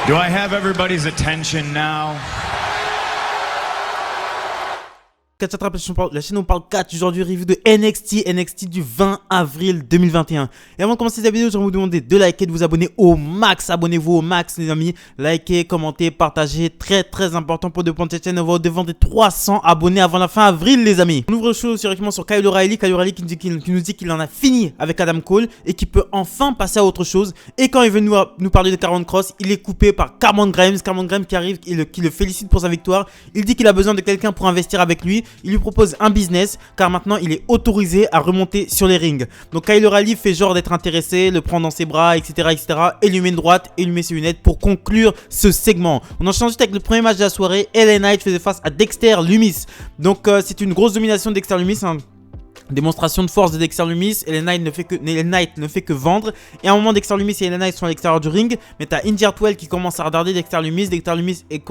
Do I have everybody's attention now? La chaîne où on parle catch, aujourd'hui review de NXT du 20 avril 2021. Et avant de commencer cette vidéo, je vais vous demander de liker, de vous abonner au max. Abonnez-vous au max les amis, likez, commentez, partagez, très important pour développer cette chaîne. On va au-devant des 300 abonnés avant la fin avril les amis. On ouvre le show directement sur Kyle O'Reilly qui nous dit qu'il en a fini avec Adam Cole et qu'il peut enfin passer à autre chose. Et quand il veut nous parler de Karrion Kross, il est coupé par Cameron Grimes qui arrive, qui le félicite pour sa victoire. Il dit qu'il a besoin de quelqu'un pour investir avec lui. Il lui propose un business car maintenant il est autorisé à remonter sur les rings. Donc Kyle O'Reilly fait genre d'être intéressé, le prend dans ses bras, etc. Et lui met une droite et lui met ses lunettes pour conclure ce segment. On enchaîne ensuite avec le premier match de la soirée. LA Knight faisait face à Dexter Lumis. Donc c'est une grosse domination de Dexter Lumis, hein. Démonstration de force de Dexter Lumis. LA Knight ne fait que vendre. Et à un moment, Dexter Lumis et LA Knight sont à l'extérieur du ring. Mais t'as Indy Hartwell qui commence à regarder Dexter Lumis. Dexter Lumis est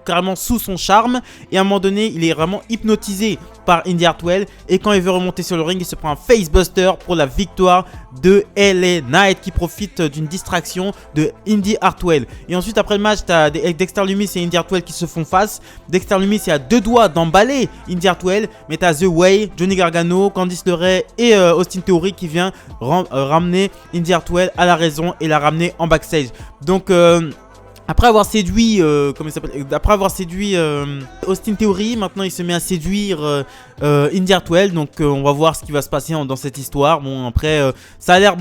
carrément sous son charme. Et à un moment donné, il est vraiment hypnotisé par Indy Hartwell. Et quand il veut remonter sur le ring, il se prend un facebuster pour la victoire de LA Knight qui profite d'une distraction de Indy Hartwell. Et ensuite, après le match, t'as Dexter Lumis et Indy Hartwell qui se font face. Dexter Lumis est à deux doigts d'emballer Indy Hartwell. Mais t'as The Way, Johnny Gargano, Candice LeRae et Austin Theory qui vient ramener Indy Hartwell à la raison et la ramener en backstage. Donc après avoir séduit Austin Theory, maintenant il se met à séduire Indy Hartwell. Donc on va voir ce qui va se passer dans cette histoire. Bon après ça a l'air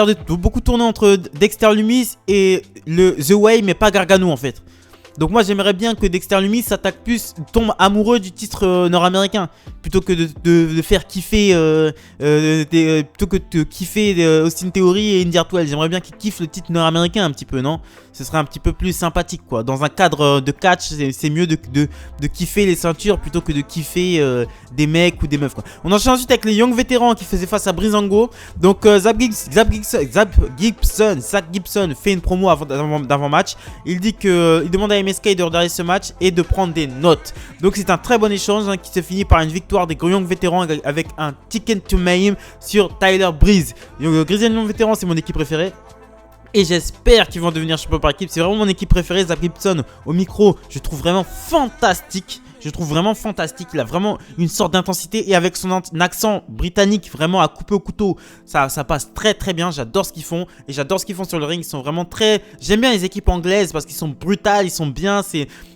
de beaucoup tourner entre Dexter Lumis et The Way, mais pas Gargano en fait. Donc moi j'aimerais bien que Dexter Lumis tombe amoureux du titre nord-américain plutôt que de faire kiffer Austin Theory et Indy Hartwell. J'aimerais bien qu'il kiffe le titre nord-américain un petit peu, non? Ce serait un petit peu plus sympathique quoi. Dans un cadre de catch, c'est mieux de kiffer les ceintures plutôt que de kiffer des mecs ou des meufs quoi. On enchaîne ensuite avec les Young vétérans qui faisaient face à Breezango. Donc Zach Gibson fait une promo d'avant-match. Il demande à MSK de regarder ce match et de prendre des notes. Donc c'est un très bon échange qui se finit par une victoire des Young vétérans avec un Ticket to Maim sur Tyler Breeze. Grizzly Young vétérans, c'est mon équipe préférée. Et j'espère qu'ils vont devenir champion par équipe. C'est vraiment mon équipe préférée. Zach Gibson au micro, je trouve vraiment fantastique. Il a vraiment une sorte d'intensité. Et avec son accent britannique vraiment à couper au couteau, ça passe très bien. J'adore ce qu'ils font. Et j'adore ce qu'ils font sur le ring. Ils sont vraiment très... J'aime bien les équipes anglaises parce qu'ils sont brutales, ils sont bien.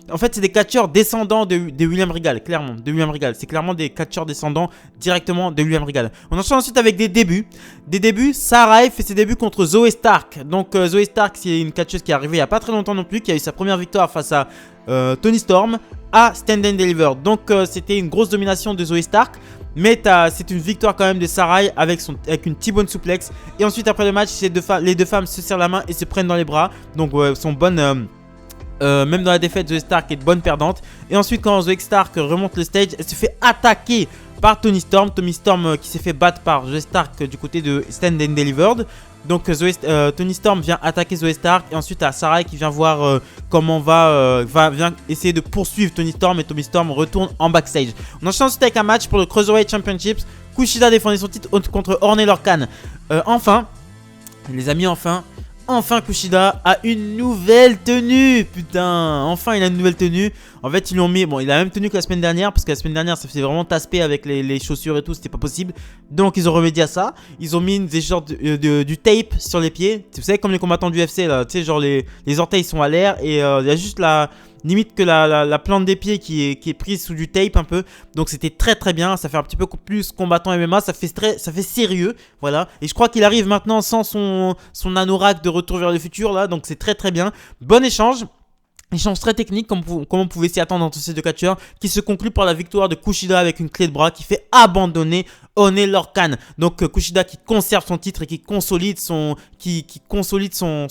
En fait, c'est des catcheurs descendants de William Regal, clairement. C'est clairement des catcheurs descendants directement de William Regal. On enchaîne ensuite avec des débuts. Sarah fait ses débuts contre Zoey Stark. Donc Zoey Stark, c'est une catcheuse qui est arrivée il n'y a pas très longtemps non plus, qui a eu sa première victoire face à Toni Storm à Stand and Deliver. Donc c'était une grosse domination de Zoey Stark. Mais c'est une victoire quand même de Sarah avec une T-bone suplex. Et ensuite après le match, les deux femmes se serrent la main et se prennent dans les bras. Donc sont bonnes... même dans la défaite, Zoey Stark est bonne perdante. Et ensuite quand Zoey Stark remonte le stage, elle se fait attaquer par Toni Storm. Toni Storm qui s'est fait battre par Zoey Stark du côté de Stand and Delivered. Donc Toni Storm vient attaquer Zoey Stark. Et ensuite à Sarah qui vient voir comment vient essayer de poursuivre Toni Storm. Et Toni Storm retourne en backstage. On enchaîne ensuite avec un match pour le Cruiserweight Championships. Kushida défendait son titre contre Orne Lorcan. Enfin les amis, Enfin Kushida a une nouvelle tenue. Putain, enfin il a une nouvelle tenue. En fait ils lui ont mis, bon il a la même tenue que la semaine dernière. Parce que la semaine dernière ça faisait vraiment tasse-paix avec les chaussures et tout, c'était pas possible. Donc ils ont remédié à ça. Ils ont mis des genres du tape sur les pieds. Vous savez comme les combattants du UFC là. Tu sais genre les orteils sont à l'air. Et il y a juste limite que la plante des pieds qui est prise sous du tape un peu. Donc c'était très bien. Ça fait un petit peu plus combattant MMA. Ça fait sérieux. Voilà. Et je crois qu'il arrive maintenant sans son anorak de Retour vers le futur là. Donc c'est très bien. Bon échange. Échange très technique comme on pouvait s'y attendre entre ces deux catcheurs, qui se conclut par la victoire de Kushida avec une clé de bras qui fait abandonner Orne Lorcan. Donc Kushida qui conserve son titre et qui consolide son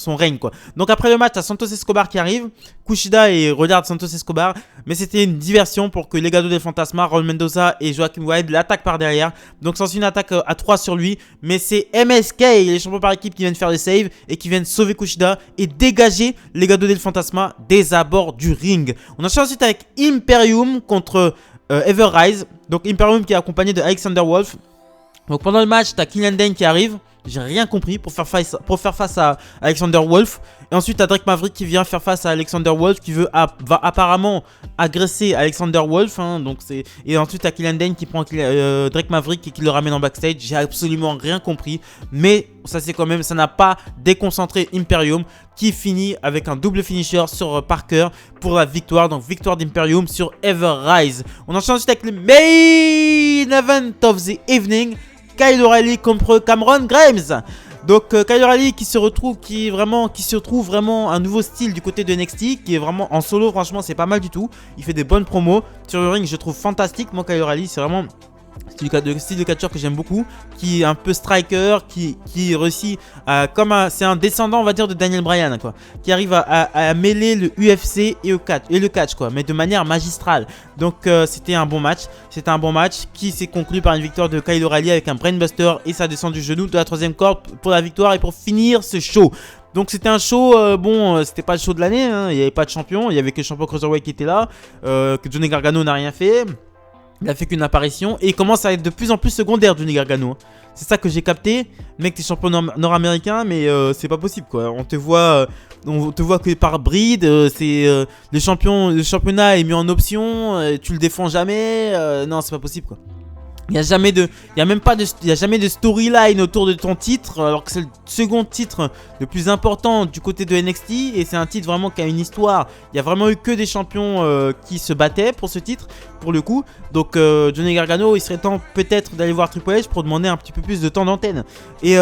règne quoi. Donc après le match, t'as Santos Escobar qui arrive. Kushida regarde Santos Escobar, mais c'était une diversion pour que Legado del Fantasma, Raul Mendoza et Joaquin Wilde l'attaquent par derrière. Donc c'est une attaque à 3 sur lui, mais c'est MSK, les champions par équipe, qui viennent faire des saves et qui viennent sauver Kushida et dégager Legado del Fantasma des abords du ring. On enchaîne ensuite avec Imperium contre Ever Rise. Donc Imperium qui est accompagné de Alexander Wolf. Donc pendant le match, t'as Killian Dane qui arrive. J'ai rien compris pour faire face à Alexander Wolf. Et ensuite, t'as Drake Maverick qui vient faire face à Alexander Wolf, qui va apparemment agresser Alexander Wolf. Hein, donc et ensuite, t'as Killian Dane qui prend Drake Maverick et qui le ramène en backstage. J'ai absolument rien compris. Mais ça, c'est quand même, ça n'a pas déconcentré Imperium, qui finit avec un double finisher sur Parker pour la victoire. Donc, victoire d'Imperium sur Ever Rise. On enchaîne ensuite avec le main event of the evening. Kyle O'Reilly contre Cameron Grimes. Donc Kyle O'Reilly qui se trouve vraiment un nouveau style du côté de NXT, qui est vraiment en solo. Franchement, c'est pas mal du tout. Il fait des bonnes promos sur le ring, je trouve fantastique. Moi, Kyle O'Reilly, c'est vraiment style de catcheur que j'aime beaucoup, qui est un peu striker, qui réussit c'est un descendant, on va dire, de Daniel Bryan, quoi, qui arrive à mêler le UFC et le catch, quoi, mais de manière magistrale. Donc c'était un bon match qui s'est conclu par une victoire de Kyle O'Reilly avec un brainbuster et sa descente du genou de la 3e corde pour la victoire et pour finir ce show. Donc c'était un show, c'était pas le show de l'année, hein, il n'y avait pas de champion, il y avait que le champion Cruiserweight qui était là, que Johnny Gargano n'a rien fait. Il a fait qu'une apparition et il commence à être de plus en plus secondaire, Johnny Gargano. C'est ça que j'ai capté. Mec, t'es champion nord-américain, mais c'est pas possible, quoi. On te voit que par bride. Le championnat est mis en option. Tu le défends jamais. Non, c'est pas possible, quoi. Il n'y a jamais de storyline autour de ton titre, alors que c'est le second titre le plus important du côté de NXT, et c'est un titre vraiment qui a une histoire. Il y a vraiment eu que des champions qui se battaient pour ce titre, pour le coup. Donc Johnny Gargano, il serait temps peut-être d'aller voir Triple H pour demander un petit peu plus de temps d'antenne. Et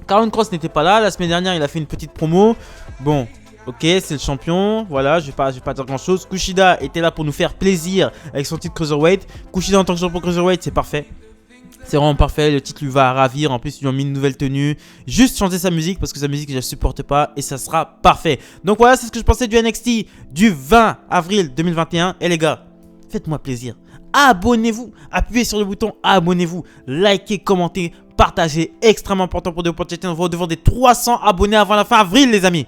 Karrion Kross n'était pas là, la semaine dernière il a fait une petite promo. Bon, ok, c'est le champion, voilà, je vais pas dire grand chose. Kushida était là pour nous faire plaisir avec son titre Cruiserweight. Kushida en tant que champion Cruiserweight, c'est parfait. C'est vraiment parfait, le titre lui va ravir. En plus, ils lui ont mis une nouvelle tenue. Juste changer sa musique parce que sa musique, je la supporte pas et ça sera parfait. Donc voilà, c'est ce que je pensais du NXT du 20 avril 2021. Et les gars, faites-moi plaisir. Abonnez-vous, appuyez sur le bouton abonnez-vous, likez, commentez, partagez. Extrêmement important pour de chaîne. On va devant des 300 abonnés avant la fin avril, les amis.